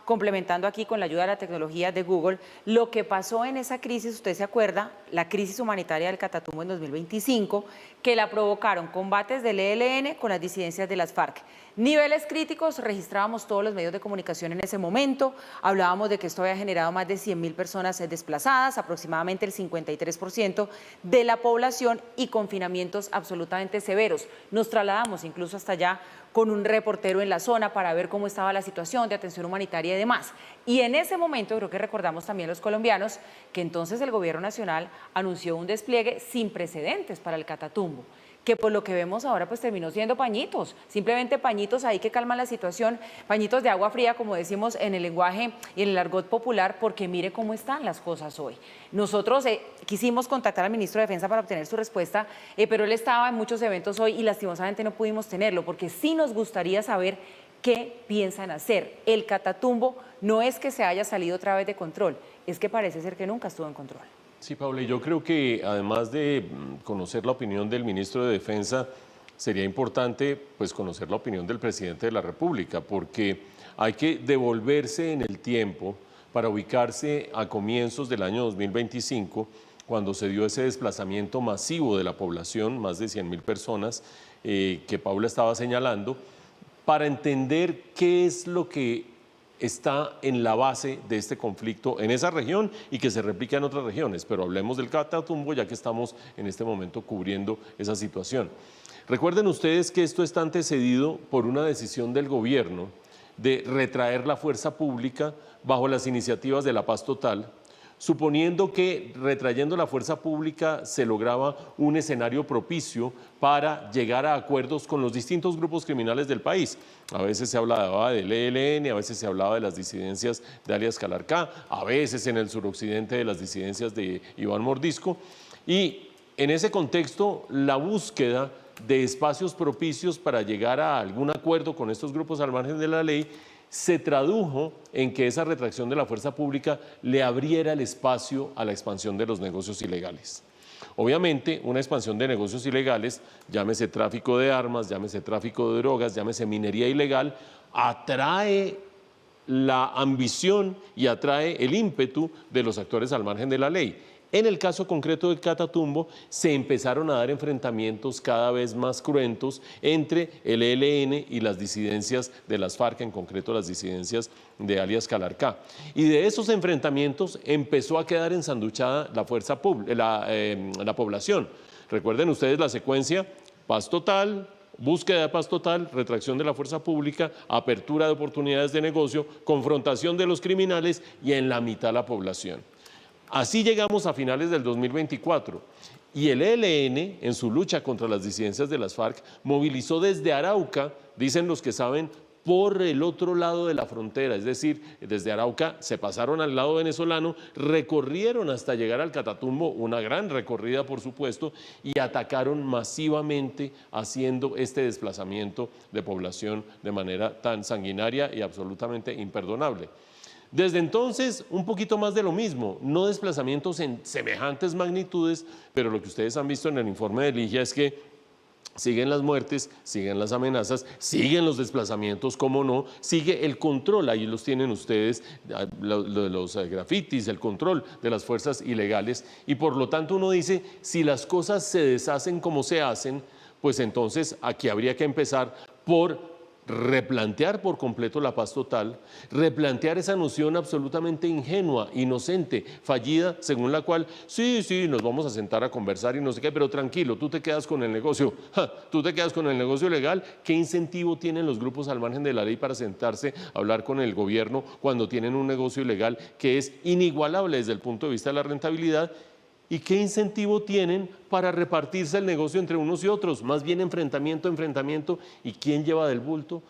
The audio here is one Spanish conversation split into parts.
complementando aquí con la ayuda de la tecnología de Google, lo que pasó en esa crisis, usted se acuerda, la crisis humanitaria del Catatumbo en 2025, que la provocaron combates del ELN con las disidencias de las FARC. Niveles críticos, registrábamos todos los medios de comunicación en ese momento, hablábamos de que esto había generado más de 100.000 personas desplazadas, aproximadamente el 53% de la población, y confinamientos absolutamente severos. Nos trasladamos incluso hasta allá con un reportero en la zona para ver cómo estaba la situación de atención humanitaria y demás. Y en ese momento, creo que recordamos también los colombianos, que entonces el gobierno nacional anunció un despliegue sin precedentes para el Catatumbo, que por lo que vemos ahora pues terminó siendo pañitos, simplemente pañitos ahí que calman la situación, pañitos de agua fría, como decimos en el lenguaje y en el argot popular, porque mire cómo están las cosas hoy. Nosotros quisimos contactar al ministro de Defensa para obtener su respuesta, pero él estaba en muchos eventos hoy y lastimosamente no pudimos tenerlo, porque sí nos gustaría saber qué piensan hacer. El Catatumbo no es que se haya salido otra vez de control, es que parece ser que nunca estuvo en control. Sí, Paula, yo creo que además de conocer la opinión del ministro de Defensa, sería importante pues conocer la opinión del presidente de la República, porque hay que devolverse en el tiempo para ubicarse a comienzos del año 2025, cuando se dio ese desplazamiento masivo de la población, más de 100.000 personas, que Paula estaba señalando, para entender qué es lo que está en la base de este conflicto en esa región y que se replica en otras regiones, pero hablemos del Catatumbo ya que estamos en este momento cubriendo esa situación. Recuerden ustedes que esto está antecedido por una decisión del gobierno de retraer la fuerza pública bajo las iniciativas de la paz total, suponiendo que retrayendo la fuerza pública se lograba un escenario propicio para llegar a acuerdos con los distintos grupos criminales del país. A veces se hablaba del ELN, a veces se hablaba de las disidencias de alias Calarcá, a veces en el suroccidente de las disidencias de Iván Mordisco, y en ese contexto la búsqueda de espacios propicios para llegar a algún acuerdo con estos grupos al margen de la ley se tradujo en que esa retracción de la fuerza pública le abriera el espacio a la expansión de los negocios ilegales. Obviamente, una expansión de negocios ilegales, llámese tráfico de armas, llámese tráfico de drogas, llámese minería ilegal, atrae la ambición y atrae el ímpetu de los actores al margen de la ley. En el caso concreto del Catatumbo, se empezaron a dar enfrentamientos cada vez más cruentos entre el ELN y las disidencias de las FARC, en concreto las disidencias de alias Calarcá. Y de esos enfrentamientos empezó a quedar ensanduchada la población. Recuerden ustedes la secuencia: paz total, búsqueda de paz total, retracción de la fuerza pública, apertura de oportunidades de negocio, confrontación de los criminales y en la mitad la población. Así llegamos a finales del 2024 y el ELN, en su lucha contra las disidencias de las FARC, movilizó desde Arauca, dicen los que saben, por el otro lado de la frontera, es decir, desde Arauca se pasaron al lado venezolano, recorrieron hasta llegar al Catatumbo, una gran recorrida por supuesto, y atacaron masivamente haciendo este desplazamiento de población de manera tan sanguinaria y absolutamente imperdonable. Desde entonces, un poquito más de lo mismo, no desplazamientos en semejantes magnitudes, pero lo que ustedes han visto en el informe de Ligia es que siguen las muertes, siguen las amenazas, siguen los desplazamientos, cómo no, sigue el control, ahí los tienen ustedes, los grafitis, el control de las fuerzas ilegales, y por lo tanto uno dice, si las cosas se deshacen como se hacen, pues entonces aquí habría que empezar por replantear por completo la paz total, replantear esa noción absolutamente ingenua, inocente, fallida, según la cual, sí, nos vamos a sentar a conversar y no sé qué, pero tranquilo, tú te quedas con el negocio, tú te quedas con el negocio legal. ¿Qué incentivo tienen los grupos al margen de la ley para sentarse a hablar con el gobierno cuando tienen un negocio ilegal que es inigualable desde el punto de vista de la rentabilidad? ¿Y qué incentivo tienen para repartirse el negocio entre unos y otros? Más bien enfrentamiento. ¿Y quién lleva del bulto?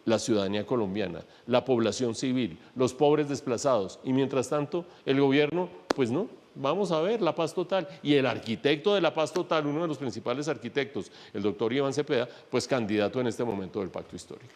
La ciudadanía colombiana, la población civil, los pobres desplazados. Y mientras tanto, el gobierno, pues no, vamos a ver la paz total. Y el arquitecto de la paz total, uno de los principales arquitectos, el doctor Iván Cepeda, pues candidato en este momento del pacto histórico.